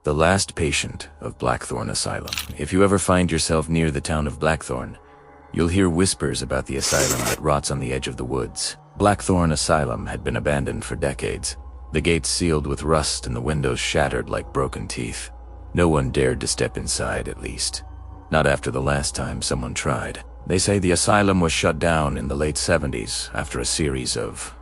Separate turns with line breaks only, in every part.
the last patient of Blackthorn Asylum. If you ever find yourself near the town of Blackthorn, you'll hear whispers about the asylum that rots on the edge of the woods. Blackthorn Asylum had been abandoned for decades, the gates sealed with rust and the windows shattered like broken teeth. No one dared to step inside, at least. Not after the last time someone tried. They say the asylum was shut down in the late 70s after a series of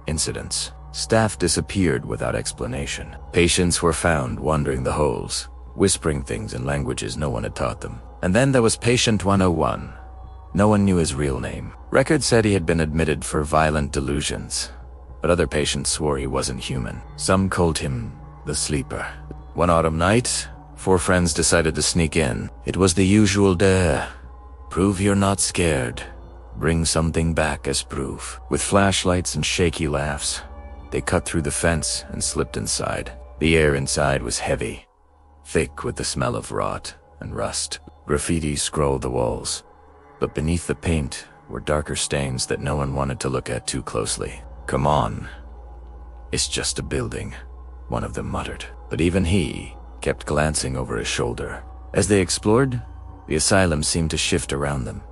incidents. Staff disappeared without explanation. Patients were found wandering the halls, whispering things in languages no one had taught them. And then there was Patient 101. No one knew his real name. Records said he had been admitted for violent delusions, but other patients swore he wasn't human. Some called him the Sleeper. One autumn night, 4 friends decided to sneak in. It was the usual dare. Prove you're not scared. Bring something back as proof. With flashlights and shaky laughs, they cut through the fence and slipped inside. The air inside was heavy, thick with the smell of rot and rust. Graffiti scrolled the walls, but beneath the paint were darker stains that no one wanted to look at too closely. "Come on. It's just a building," one of them muttered. But even he kept glancing over his shoulder. As they explored, the asylum seemed to shift around them.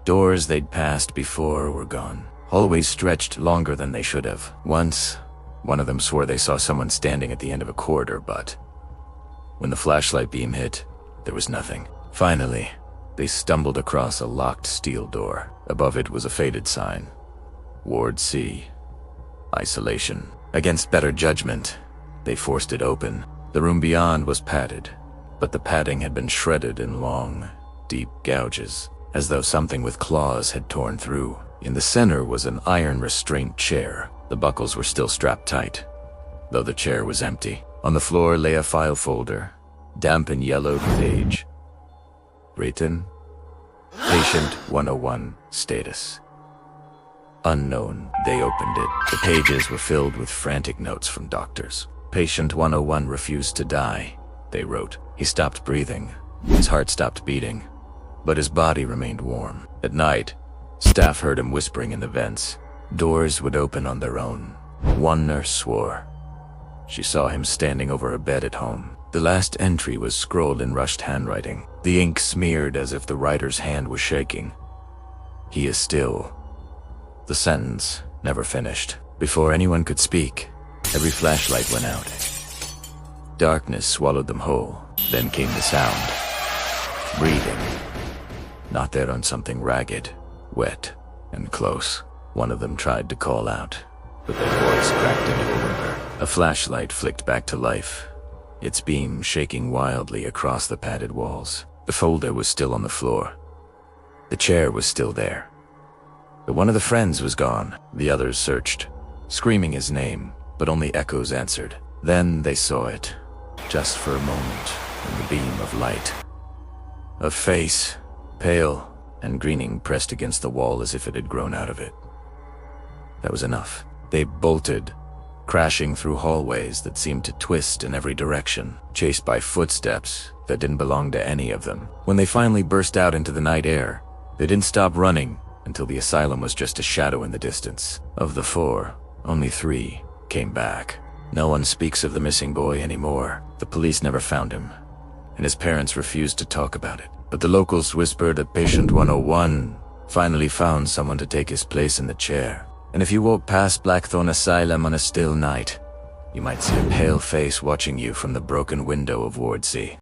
Doors they'd passed before were gone. Hallways stretched longer than they should have. Once, one of them swore they saw someone standing at the end of a corridor, but when the flashlight beam hit, there was nothing. Finally, they stumbled across a locked steel door. Above it was a faded sign. Ward C. Isolation. Against better judgment, they forced it open. The room beyond was padded, but the padding had been shredded in long, deep gouges, as though something with claws had torn through. In the center was an iron restraint chair. The buckles were still strapped tight, though the chair was empty. On the floor lay a file folder, damp and yellowed with age. Written, Patient 101, status unknown. They opened it. The pages were filled with frantic notes from doctors. Patient 101 refused to die, they wrote. He stopped breathing. His heart stopped beating, but his body remained warm. At night, staff heard him whispering in the vents. Doors would open on their own. One nurse swore she saw him standing over her bed at home. The last entry was scrawled in rushed handwriting, the ink smeared as if the writer's hand was shaking. "He is still." The sentence never finished. Before anyone could speak, every flashlight went out. Darkness swallowed them whole. Then came the sound. Breathing. Not there on something ragged, wet, and close. One of them tried to call out, but their voice cracked into a whimper. A flashlight flicked back to life, its beam shaking wildly across the padded walls. The folder was still on the floor. The chair was still there. But one of the friends was gone. The others searched, screaming his name, but only echoes answered. Then they saw it, just for a moment, in the beam of light. A face, pale and greening, pressed against the wall as if it had grown out of it. That was enough. They bolted, crashing through hallways that seemed to twist in every direction, chased by footsteps that didn't belong to any of them. When they finally burst out into the night air, they didn't stop running until the asylum was just a shadow in the distance. Of the 4, only 3 came back. No one speaks of the missing boy anymore. The police never found him, and his parents refused to talk about it. But the locals whispered that Patient 101 finally found someone to take his place in the chair. And if you walk past Blackthorn Asylum on a still night, you might see a pale face watching you from the broken window of Ward C.